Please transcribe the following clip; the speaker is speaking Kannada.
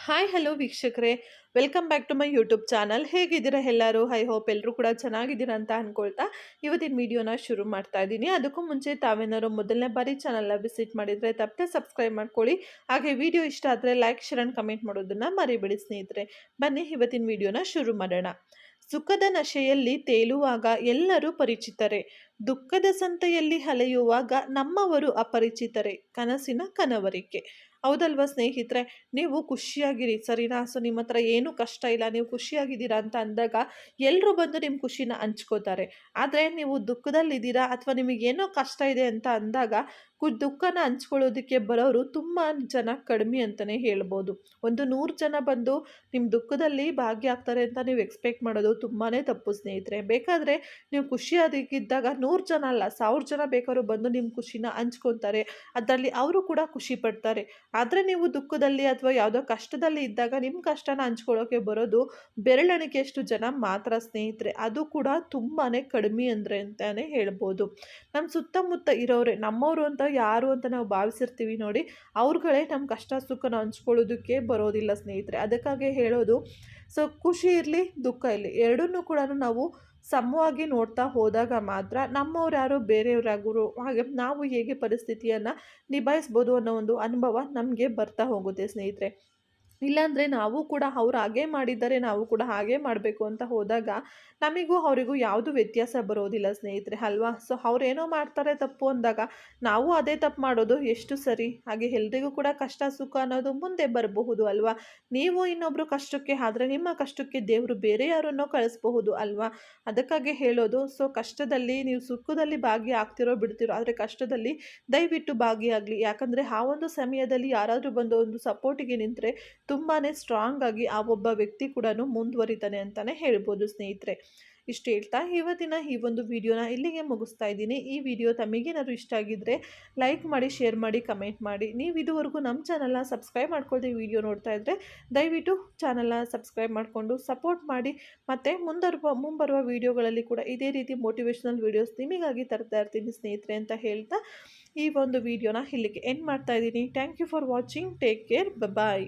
ಹಾಯ್ ಹಲೋ ವೀಕ್ಷಕರೇ, welcome back to my YouTube channel. ಹೇಗಿದ್ದೀರಾ ಎಲ್ಲರೂ? ಐ ಹೋಪ್ ಎಲ್ಲರೂ ಕೂಡ ಚೆನ್ನಾಗಿದ್ದೀರಾ ಅಂತ ಅಂದ್ಕೊಳ್ತಾ ಇವತ್ತಿನ ವಿಡಿಯೋನ ಶುರು ಮಾಡ್ತಾ ಇದ್ದೀನಿ. ಅದಕ್ಕೂ ಮುಂಚೆ ತಾವೇನಾದ್ರು ಮೊದಲನೇ ಬಾರಿ ಚಾನಲ್ನ ವಿಸಿಟ್ ಮಾಡಿದರೆ ತಪ್ಪದೆ ಸಬ್ಸ್ಕ್ರೈಬ್ ಮಾಡ್ಕೊಳ್ಳಿ. ಹಾಗೆ ವಿಡಿಯೋ ಇಷ್ಟ ಆದರೆ ಲೈಕ್, ಶೇರ್ ಆ್ಯಂಡ್ ಕಮೆಂಟ್ ಮಾಡೋದನ್ನು ಮರಿಬೇಡಿ ಸ್ನೇಹಿತರೆ. ಬನ್ನಿ ಇವತ್ತಿನ ವಿಡಿಯೋನ ಶುರು ಮಾಡೋಣ. ಸುಖದ ನಶೆಯಲ್ಲಿ ತೇಲುವಾಗ ಎಲ್ಲರೂ ಪರಿಚಿತರೇ, ದುಃಖದ ಸಂತೆಯಲ್ಲಿ ಅಲೆಯುವಾಗ ನಮ್ಮವರು ಅಪರಿಚಿತರೇ, ಕನಸಿನ ಕನವರಿಕೆ. ಹೌದಲ್ವಾ ಸ್ನೇಹಿತರೆ? ನೀವು ಖುಷಿಯಾಗಿರಿ, ಸರಿನಾ? ಸೊ ನಿಮ್ಮ ಹತ್ರ ಏನೂ ಕಷ್ಟ ಇಲ್ಲ, ನೀವು ಖುಷಿಯಾಗಿದ್ದೀರಾ ಅಂತ ಅಂದಾಗ ಎಲ್ಲರೂ ಬಂದು ನಿಮ್ಮ ಖುಷಿನ ಹಂಚ್ಕೋತಾರೆ. ಆದರೆ ನೀವು ದುಃಖದಲ್ಲಿದ್ದೀರಾ ಅಥವಾ ನಿಮಗೇನೋ ಕಷ್ಟ ಇದೆ ಅಂತ ಅಂದಾಗ ದುಃಖನ ಹಂಚ್ಕೊಳ್ಳೋದಕ್ಕೆ ಬರೋರು ತುಂಬ ಜನ ಕಡಿಮೆ ಅಂತಲೇ ಹೇಳ್ಬೋದು. ಒಂದು 100 ಜನ ಬಂದು ನಿಮ್ಮ ದುಃಖದಲ್ಲಿ ಭಾಗಿಯಾಗ್ತಾರೆ ಅಂತ ನೀವು ಎಕ್ಸ್ಪೆಕ್ಟ್ ಮಾಡೋದು ತುಂಬಾ ತಪ್ಪು ಸ್ನೇಹಿತರೆ. ಬೇಕಾದರೆ ನೀವು ಖುಷಿಯಾಗಿದ್ದಾಗ 100 ಜನ ಅಲ್ಲ, 1000 ಜನ ಬೇಕಾದ್ರೂ ಬಂದು ನಿಮ್ಮ ಖುಷಿನ ಹಂಚ್ಕೊತಾರೆ. ಅದರಲ್ಲಿ ಅವರು ಕೂಡ ಖುಷಿ ಪಡ್ತಾರೆ. ಆದರೆ ನೀವು ದುಃಖದಲ್ಲಿ ಅಥವಾ ಯಾವುದೋ ಕಷ್ಟದಲ್ಲಿ ಇದ್ದಾಗ ನಿಮ್ಮ ಕಷ್ಟನ ಹಂಚ್ಕೊಳ್ಳೋಕೆ ಬರೋದು ಬೆರಳೆಣಿಕೆಯಷ್ಟು ಜನ ಮಾತ್ರ ಸ್ನೇಹಿತರೆ. ಅದು ಕೂಡ ತುಂಬಾ ಕಡಿಮೆ ಅಂದರೆ ಅಂತಲೇ ಹೇಳ್ಬೋದು. ನಮ್ಮ ಸುತ್ತಮುತ್ತ ಇರೋರೆ ನಮ್ಮವರು ಅಂತ ಯಾರು ಅಂತ ನಾವು ಭಾವಿಸಿರ್ತೀವಿ ನೋಡಿ, ಅವ್ರುಗಳೇ ನಮ್ಮ ಕಷ್ಟ ಸುಖನ ಹಂಚ್ಕೊಳ್ಳೋದಕ್ಕೆ ಬರೋದಿಲ್ಲ ಸ್ನೇಹಿತರೆ. ಅದಕ್ಕಾಗಿ ಹೇಳೋದು, ಸೊ ಖುಷಿ ಇರಲಿ ದುಃಖ ಇರಲಿ ಎರಡನ್ನೂ ಕೂಡ ನಾವು ಸಮವಾಗಿ ನೋಡ್ತಾ ಹೋದಾಗ ಮಾತ್ರ ನಮ್ಮವ್ರು ಯಾರೋ ಬೇರೆಯವರಾಗೋರು, ಹಾಗೆ ನಾವು ಹೇಗೆ ಪರಿಸ್ಥಿತಿಯನ್ನು ನಿಭಾಯಿಸ್ಬೋದು ಅನ್ನೋ ಒಂದು ಅನುಭವ ನಮಗೆ ಬರ್ತಾ ಹೋಗುತ್ತೆ ಸ್ನೇಹಿತರೆ. ಇಲ್ಲಾಂದರೆ ನಾವು ಕೂಡ ಅವ್ರು ಹಾಗೆ ಮಾಡಿದ್ದಾರೆ, ನಾವು ಕೂಡ ಹಾಗೆ ಮಾಡಬೇಕು ಅಂತ ಹೋದಾಗ ನಮಗೂ ಅವರಿಗೂ ಯಾವುದು ವ್ಯತ್ಯಾಸ ಬರೋದಿಲ್ಲ ಸ್ನೇಹಿತರೆ, ಅಲ್ವಾ? ಸೊ ಅವ್ರೇನೋ ಮಾಡ್ತಾರೆ ತಪ್ಪು ಅಂದಾಗ ನಾವು ಅದೇ ತಪ್ಪು ಮಾಡೋದು ಎಷ್ಟು ಸರಿ? ಹಾಗೆ ಎಲ್ರಿಗೂ ಕೂಡ ಕಷ್ಟ ಸುಖ ಅನ್ನೋದು ಮುಂದೆ ಬರಬಹುದು ಅಲ್ವಾ? ನೀವು ಇನ್ನೊಬ್ಬರು ಕಷ್ಟಕ್ಕೆ ಆದರೆ ನಿಮ್ಮ ಕಷ್ಟಕ್ಕೆ ದೇವರು ಬೇರೆ ಯಾರನ್ನೋ ಕಳಿಸಬಹುದು ಅಲ್ವಾ? ಅದಕ್ಕಾಗಿ ಹೇಳೋದು, ಸೊ ಕಷ್ಟದಲ್ಲಿ ನೀವು ಸುಖದಲ್ಲಿ ಭಾಗಿಯಾಗ್ತಿರೋ ಬಿಡ್ತಿರೋ, ಆದರೆ ಕಷ್ಟದಲ್ಲಿ ದಯವಿಟ್ಟು ಭಾಗಿಯಾಗಲಿ. ಯಾಕಂದರೆ ಆ ಒಂದು ಸಮಯದಲ್ಲಿ ಯಾರಾದರೂ ಬಂದು ಒಂದು ಸಪೋರ್ಟಿಗೆ ನಿಂತರೆ ತುಂಬಾ ಸ್ಟ್ರಾಂಗ್ ಆಗಿ ಆ ಒಬ್ಬ ವ್ಯಕ್ತಿ ಕೂಡ ಮುಂದುವರಿತಾನೆ ಅಂತಲೇ ಹೇಳ್ಬೋದು ಸ್ನೇಹಿತರೆ. ಇಷ್ಟು ಹೇಳ್ತಾ ಇವತ್ತಿನ ಈ ಒಂದು ವಿಡಿಯೋನ ಇಲ್ಲಿಗೆ ಮುಗಿಸ್ತಾ ಇದ್ದೀನಿ. ಈ ವಿಡಿಯೋ ತಮಗೇನಾದ್ರು ಇಷ್ಟ ಆಗಿದ್ದರೆ ಲೈಕ್ ಮಾಡಿ, ಶೇರ್ ಮಾಡಿ, ಕಮೆಂಟ್ ಮಾಡಿ. ನೀವು ಇದುವರೆಗೂ ನಮ್ಮ ಚಾನಲ್ನ ಸಬ್ಸ್ಕ್ರೈಬ್ ಮಾಡ್ಕೊಳ್ಳದೆ ವಿಡಿಯೋ ನೋಡ್ತಾ ಇದ್ದರೆ ದಯವಿಟ್ಟು ಚಾನಲ್ನ ಸಬ್ಸ್ಕ್ರೈಬ್ ಮಾಡಿಕೊಂಡು ಸಪೋರ್ಟ್ ಮಾಡಿ. ಮತ್ತು ಮುಂಬರುವ ವಿಡಿಯೋಗಳಲ್ಲಿ ಕೂಡ ಇದೇ ರೀತಿ ಮೋಟಿವೇಶ್ನಲ್ ವಿಡಿಯೋಸ್ ನಿಮಗಾಗಿ ತರ್ತಾ ಇರ್ತೀನಿ ಸ್ನೇಹಿತರೆ ಅಂತ ಹೇಳ್ತಾ ಈ ಒಂದು ವಿಡಿಯೋನ ಇಲ್ಲಿಗೆ ಎಂಡ್ ಮಾಡ್ತಾ ಇದ್ದೀನಿ. Thank you for watching. Take care. Bye.